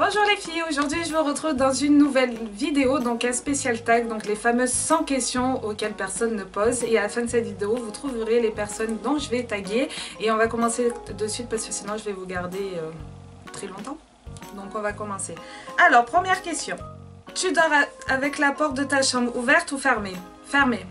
Bonjour les filles, aujourd'hui je vous retrouve dans une nouvelle vidéo, donc un spécial tag, donc les fameuses 100 questions auxquelles personne ne pose. Et à la fin de cette vidéo, vous trouverez les personnes dont je vais taguer. Et on va commencer de suite parce que sinon je vais vous garder très longtemps. Donc on va commencer. Alors, première question. Tu dors avec la porte de ta chambre ouverte ou fermée? Fermée.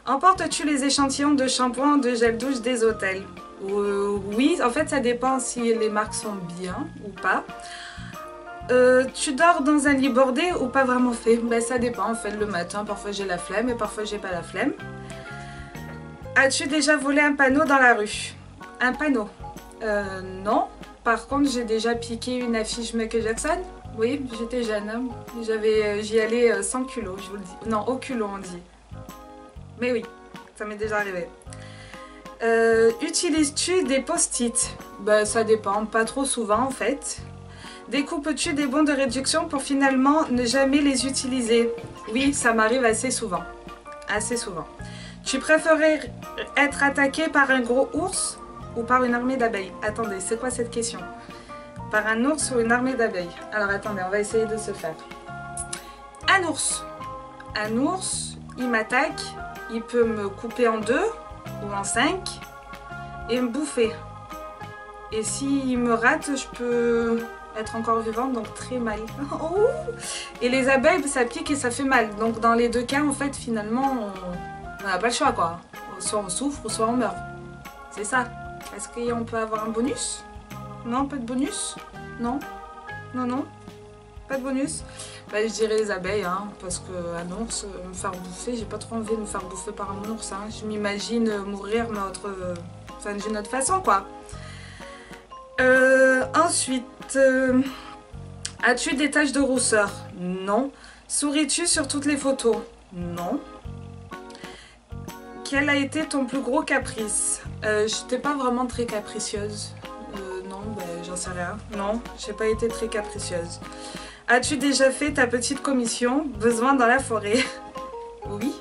Emportes-tu les échantillons de shampoing, de gel douche des hôtels? Oui, en fait ça dépend si les marques sont bien ou pas. Tu dors dans un lit bordé ou pas vraiment fait? Ben, ça dépend en fait, le matin parfois j'ai la flemme et parfois j'ai pas la flemme. As-tu déjà volé un panneau dans la rue? Un panneau? Non. Par contre j'ai déjà piqué une affiche Michael Jackson. Oui, j'étais jeune, hein. J'y allais sans culot, je vous le dis. Non, au culot on dit. Mais oui, ça m'est déjà arrivé. Utilises-tu des post-it? Ben, ça dépend, pas trop souvent en fait. Découpes-tu des bons de réduction pour finalement ne jamais les utiliser? Oui, ça m'arrive assez souvent. Assez souvent. Tu préférerais être attaqué par un gros ours ou par une armée d'abeilles? Attendez, c'est quoi cette question? Par un ours ou une armée d'abeilles? Alors attendez, on va essayer de se faire. Un ours. Un ours, il m'attaque, il peut me couper en 2 ou en 5 et me bouffer. Et s'il me rate, je peux être encore vivante, donc très mal. Et les abeilles, ça pique et ça fait mal. Donc dans les deux cas, en fait, finalement, on n'a pas le choix, quoi. Soit on souffre, ou soit on meurt. C'est ça. Est-ce qu'on peut avoir un bonus? Non, pas de bonus? Non? Non, non? Pas de bonus? Bah, je dirais les abeilles, hein, parce qu'un ours, me faire bouffer, j'ai pas trop envie de me faire bouffer par un ours. Hein. Je m'imagine mourir, mais d'une autre façon, quoi. Ensuite, as-tu des taches de rousseur? Non. Souris-tu sur toutes les photos? Non. Quel a été ton plus gros caprice? J'étais pas vraiment très capricieuse. Non, ben, j'en sais rien. Non, j'ai pas été très capricieuse. As-tu déjà fait ta petite commission? Besoin dans la forêt? Oui.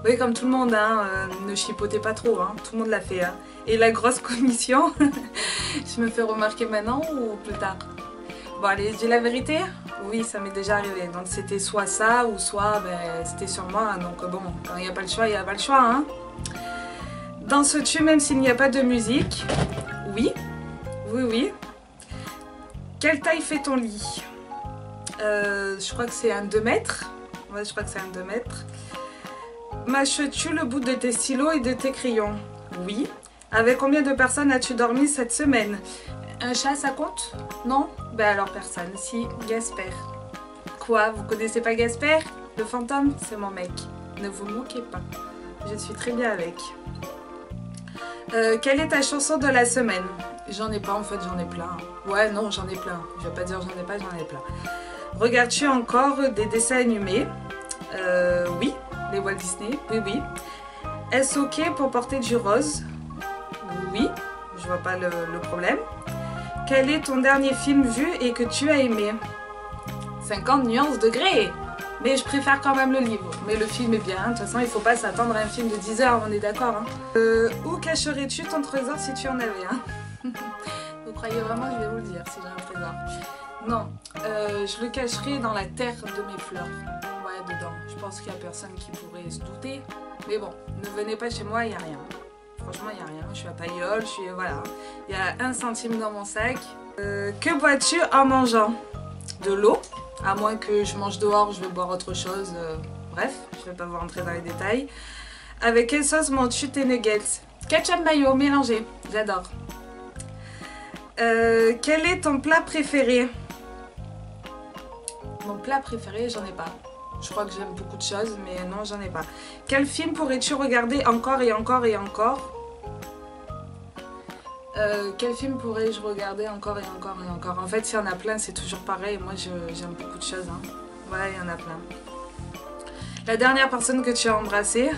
Oui, comme tout le monde, hein, ne chipotez pas trop, hein, tout le monde l'a fait. Hein. Et la grosse commission, je me fais remarquer maintenant ou plus tard? Bon, allez, je dis la vérité? Oui, ça m'est déjà arrivé. Donc c'était soit ça ou soit ben, c'était sur moi. Donc bon, quand il n'y a pas le choix, il n'y a pas le choix. Hein. Danses-tu même s'il n'y a pas de musique? Oui. Oui, oui. Quelle taille fait ton lit? Je crois que c'est un 2 mètres. Ouais, je crois que c'est un 2 mètres. Mâches-tu le bout de tes stylos et de tes crayons? Oui. Avec combien de personnes as-tu dormi cette semaine? Un chat, ça compte? Non? Ben alors personne. Si, Gasper. Quoi? Vous connaissez pas Gasper? Le fantôme? C'est mon mec. Ne vous moquez pas. Je suis très bien avec. Quelle est ta chanson de la semaine? J'en ai pas en fait, j'en ai plein. Ouais, non, j'en ai plein. Je vais pas dire j'en ai pas, j'en ai plein. Regardes-tu encore des dessins animés? Oui. Les Walt Disney? Oui, oui. Est-ce ok pour porter du rose? Oui. Je vois pas le problème. Quel est ton dernier film vu et que tu as aimé? 50 nuances de gré. Mais je préfère quand même le livre. Mais le film est bien. De toute façon, il faut pas s'attendre à un film de 10 heures, on est d'accord. Hein. Où cacherais-tu ton trésor si tu en avais un? Vous croyez vraiment que je vais vous le dire si j'ai un trésor? Non. Je le cacherai dans la terre de mes fleurs. Ouais, dedans. Je pense qu'il n'y a personne qui pourrait se douter. Mais bon, ne venez pas chez moi, il n'y a rien. Franchement, il n'y a rien. Je suis à Pagnol, voilà. Il y a 1 centime dans mon sac. Que bois-tu en mangeant? De l'eau. À moins que je mange dehors, je vais boire autre chose. Bref, je ne vais pas vous rentrer dans les détails. Avec quelle sauce manges-tu tes nuggets? Ketchup mayo mélangé. J'adore. Quel est ton plat préféré? Mon plat préféré, j'en ai pas. Je crois que j'aime beaucoup de choses, mais non, j'en ai pas. Quel film pourrais-tu regarder encore et encore et encore? Quel film pourrais-je regarder encore et encore et encore? En fait, il y en a plein, c'est toujours pareil. Moi, j'aime beaucoup de choses. Hein. Voilà, il y en a plein. La dernière personne que tu as embrassée?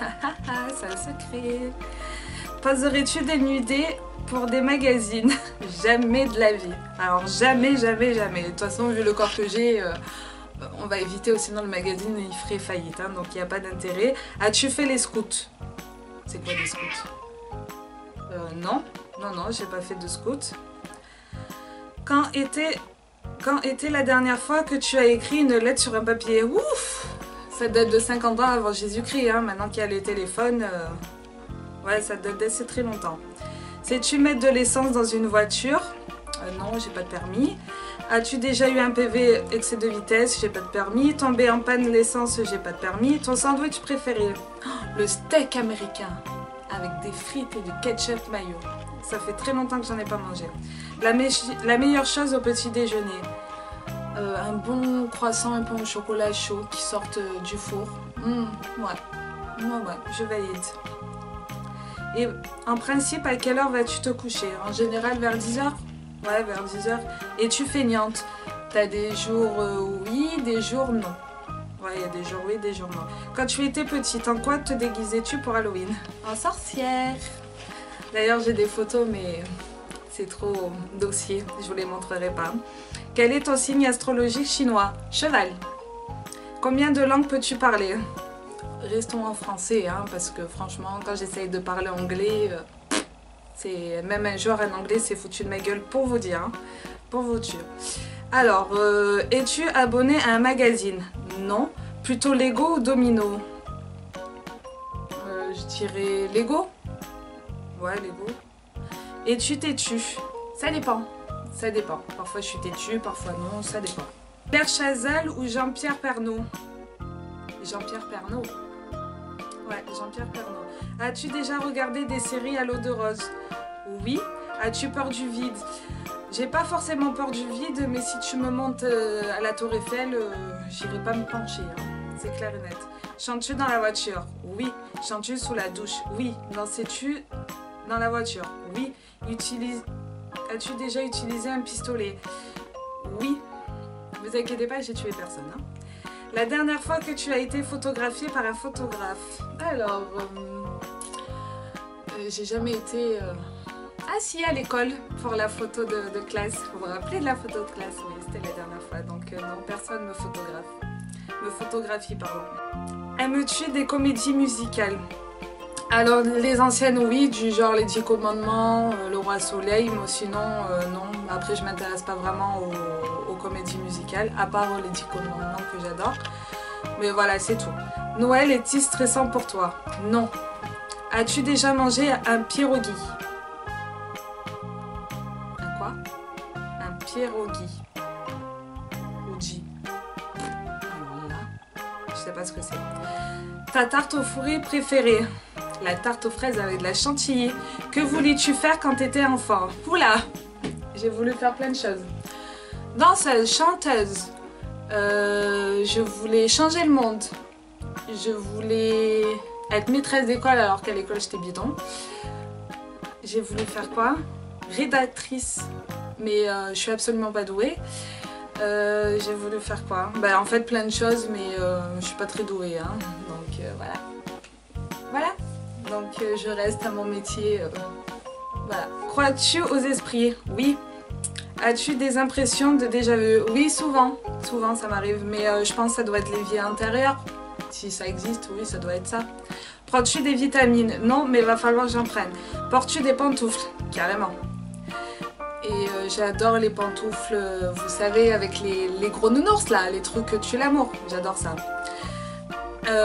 C'est un secret. Poserais-tu des nudés pour des magazines? Jamais de la vie. Alors, jamais, jamais, jamais. De toute façon, vu le corps que j'ai... on va éviter, sinon le magazine il ferait faillite, hein, donc il n'y a pas d'intérêt. As-tu fait les scouts? C'est quoi les scouts? Non, non, non, j'ai pas fait de scouts. Quand Quand était la dernière fois que tu as écrit une lettre sur un papier? Ouf! Ça date de 50 ans avant Jésus-Christ, hein. Maintenant qu'il y a les téléphones, ouais, ça date d'assez très longtemps. Sais-tu mettre de l'essence dans une voiture? Non, j'ai pas de permis. As-tu déjà eu un PV excès de vitesse? J'ai pas de permis. Tombé en panne l'essence? J'ai pas de permis. Ton sandwich préféré? Oh, le steak américain avec des frites et du ketchup mayo. Ça fait très longtemps que j'en ai pas mangé. La meilleure chose au petit déjeuner? Un bon croissant, un pain au chocolat chaud qui sortent du four. Ouais, je valide. Et en principe, à quelle heure vas-tu te coucher? En général, vers 10 h? Ouais, vers 10 h. Es-tu feignante? T'as des jours oui, des jours non. Ouais, il y a des jours oui, des jours non. Quand tu étais petite, en quoi te déguisais-tu pour Halloween? En sorcière. D'ailleurs, j'ai des photos, mais c'est trop dossier, je vous les montrerai pas. Quel est ton signe astrologique chinois? Cheval. Combien de langues peux-tu parler? Restons en français, hein, parce que franchement, quand j'essaye de parler anglais, c'est même un jour en anglais, c'est foutu de ma gueule pour vous dire, hein, pour vous dire. Alors, es-tu abonné à un magazine? Non. Plutôt Lego ou Domino? Je dirais Lego. Ouais, Lego. Es-tu têtu? Ça dépend. Ça dépend. Parfois je suis têtue, parfois non, ça dépend. Pierre Chazal ou Jean-Pierre Pernaut? Jean-Pierre Pernaut. Ouais, Jean-Pierre Pernaut. As-tu déjà regardé des séries à l'eau de rose? Oui. As-tu peur du vide? J'ai pas forcément peur du vide, mais si tu me montes à la Tour Eiffel, j'irai pas me pencher, hein. C'est clair et net. Chantes-tu dans la voiture? Oui. Chantes-tu sous la douche? Oui. Danses-tu dans la voiture? Oui. As-tu déjà utilisé un pistolet? Oui. Ne vous inquiétez pas, j'ai tué personne, hein. La dernière fois que tu as été photographiée par un photographe? Alors, j'ai jamais été... Ah si, à l'école, pour la photo de classe. Vous vous rappelez de la photo de classe? Oui, c'était la dernière fois. Donc non, personne me photographie, pardon. Aimes-tu des comédies musicales? Alors, les anciennes, oui, du genre Les 10 Commandements, Le Roi Soleil, mais sinon, non. Après, je m'intéresse pas vraiment aux comédies musicales, à part Les 10 Commandements que j'adore. Mais voilà, c'est tout. Noël est-il stressant pour toi? Non. As-tu déjà mangé un pierogi? Un quoi? Un pierogi. Oji. Alors là, je sais pas ce que c'est. Ta tarte aux fruits préférée? La tarte aux fraises avec de la chantilly. Que voulais-tu faire quand tu étais enfant? Oula! J'ai voulu faire plein de choses. Danseuse, chanteuse. Je voulais changer le monde. Je voulais être maîtresse d'école alors qu'à l'école j'étais bidon. J'ai voulu faire quoi? Rédactrice. Mais je suis absolument pas douée. J'ai voulu faire quoi? Bah, en fait plein de choses, mais je suis pas très douée, hein. Donc voilà. Voilà. Donc je reste à mon métier. Voilà. Crois-tu aux esprits? Oui. As-tu des impressions de déjà-vu? Oui, souvent. Souvent ça m'arrive, mais je pense que ça doit être les vies intérieures. Si ça existe, oui, ça doit être ça. Prends-tu des vitamines? Non, mais il va falloir que j'en prenne. Portes-tu des pantoufles? Carrément. Et j'adore les pantoufles, vous savez, avec les gros nounours là, les trucs que tue l'amour. J'adore ça.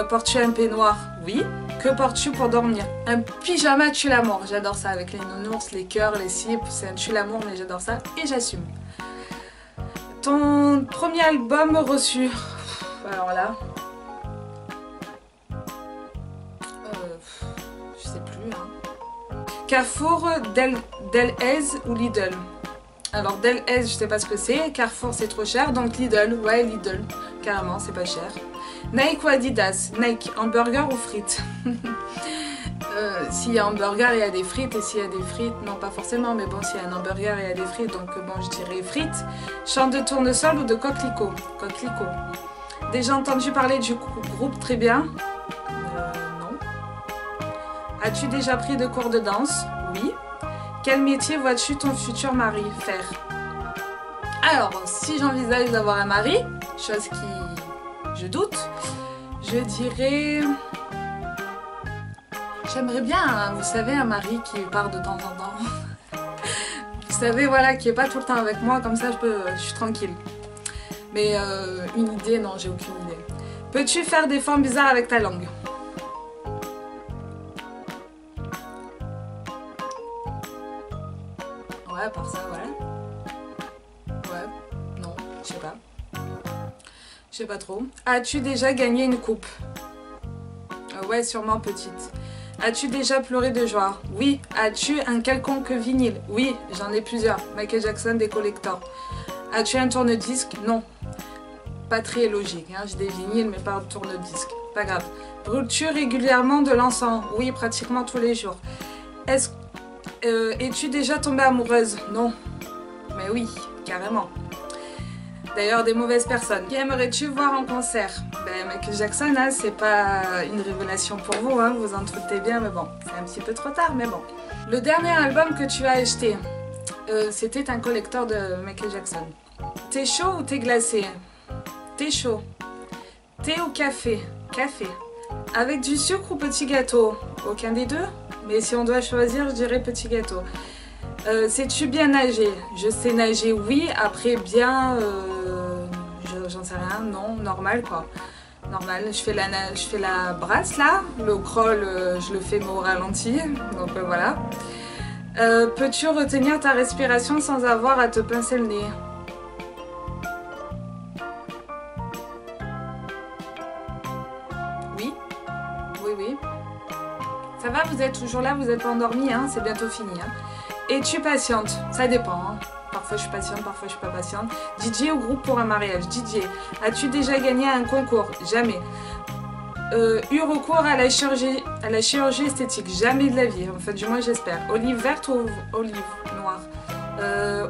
Portes-tu un peignoir? Oui. Que portes-tu pour dormir? Un pyjama tue l'amour. J'adore ça avec les nounours, les cœurs, les cipes. C'est un tue l'amour, mais j'adore ça et j'assume. Ton premier album reçu? Alors là... je sais plus, hein. Carrefour, Delhaize ou Lidl? Alors Delhaize, je sais pas ce que c'est. Carrefour, c'est trop cher. Donc Lidl, ouais, Lidl. Carrément, c'est pas cher. Nike ou Adidas? Nike, hamburger ou frites? S'il y a hamburger, il y a des frites. Et s'il y a des frites, non pas forcément, mais bon, s'il y a un hamburger, il y a des frites. Donc bon, je dirais frites. Chant de tournesol ou de coquelicot? Coquelicot. Déjà entendu parler du groupe Très Bien? Non. As-tu déjà pris de cours de danse? Oui. Quel métier vois-tu ton futur mari faire? Alors, si j'envisage d'avoir un mari, chose qui... je doute, je dirais... J'aimerais bien, hein, vous savez, un mari qui part de temps en temps. Vous savez, voilà, qui est pas tout le temps avec moi, comme ça je suis tranquille. Mais une idée, non, j'ai aucune idée. Peux-tu faire des formes bizarres avec ta langue? Ouais, à part ça, ouais. Ouais, non, je sais pas. Je sais pas trop. As-tu déjà gagné une coupe? Ouais, sûrement petite. As-tu déjà pleuré de joie? Oui. As-tu un quelconque vinyle? Oui, j'en ai plusieurs. Michael Jackson, des collectors. As-tu un tourne-disque? Non. Pas très logique, hein. J'ai des vinyles mais pas un tourne-disque. Pas grave. Brûles-tu régulièrement de l'encens? Oui, pratiquement tous les jours. Es-tu déjà tombée amoureuse? Non. Mais oui, carrément. D'ailleurs, des mauvaises personnes. Qui aimerais-tu voir en concert? Ben, Michael Jackson, hein, c'est pas une révélation pour vous, hein, vous en doutez bien, mais bon, c'est un petit peu trop tard, mais bon. Le dernier album que tu as acheté, c'était un collector de Michael Jackson. Thé chaud ou thé glacé? Thé chaud. Thé ou café? Café. Avec du sucre ou petit gâteau? Aucun des deux? Mais si on doit choisir, je dirais petit gâteau. Sais-tu bien nager? Je sais nager, oui. Après, bien, j'en sais rien. Non, normal quoi. Normal. Je fais la brasse là. Le crawl, je le fais mais au ralenti. Donc voilà. Peux-tu retenir ta respiration sans avoir à te pincer le nez? Oui. Oui, oui. Ça va, vous êtes toujours là, vous êtes pas endormi, hein, c'est bientôt fini. Hein. Es-tu patiente? Ça dépend. Hein. Parfois je suis patiente, parfois je suis pas patiente. DJ ou groupe pour un mariage? DJ. As-tu déjà gagné un concours? Jamais. Eu recours à la chirurgie esthétique? Jamais de la vie. Enfin, du moins j'espère. Olive verte ou olive noire?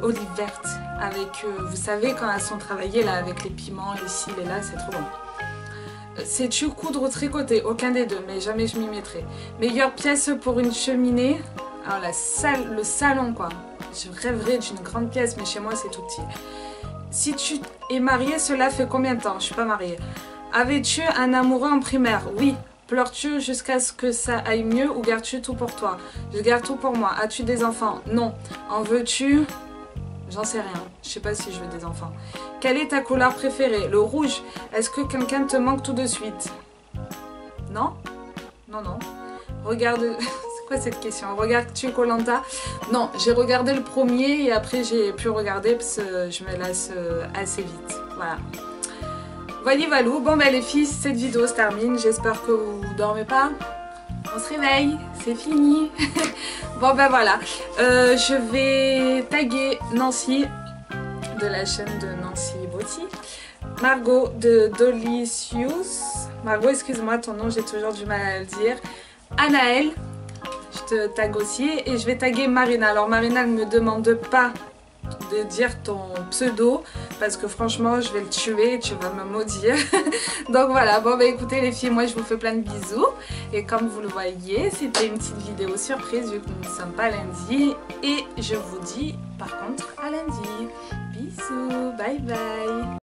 Olive verte. Avec, vous savez, quand elles sont travaillées là, avec les piments, les cils et là, c'est trop bon. Sais-tu coudre ou tricoter? Aucun des deux, mais jamais je m'y mettrai. Meilleure pièce pour une cheminée? Alors le salon quoi. Je rêverais d'une grande pièce, mais chez moi c'est tout petit. Si tu es mariée, cela fait combien de temps? Je suis pas mariée. Avais-tu un amoureux en primaire? Oui. Pleures-tu jusqu'à ce que ça aille mieux ou gardes-tu tout pour toi? Je garde tout pour moi. As-tu des enfants? Non. En veux-tu? J'en sais rien. Je sais pas si je veux des enfants. Quelle est ta couleur préférée? Le rouge. Est-ce que quelqu'un te manque tout de suite? Non? Non, non. Regarde... C'est quoi cette question? Regardes-tu Koh-Lanta? Non, j'ai regardé le premier et après j'ai pu regarder parce que je me lasse assez vite. Voilà. Voilà, valou. Bon ben les filles, cette vidéo se termine. J'espère que vous dormez pas. On se réveille, c'est fini. Bon ben voilà. Je vais taguer Nancy de la chaîne de Nancy Beauty. Margot de Dolicious. Margot, excuse-moi, ton nom, j'ai toujours du mal à le dire. Anaël, je te tag aussi. Et je vais taguer Marina. Alors Marina ne me demande pas de dire ton pseudo parce que franchement je vais le tuer et tu vas me maudire. Donc voilà, bon bah écoutez les filles, moi je vous fais plein de bisous et comme vous le voyez c'était une petite vidéo surprise vu que nous ne sommes pas lundi et je vous dis par contre à lundi. Bisous, bye bye.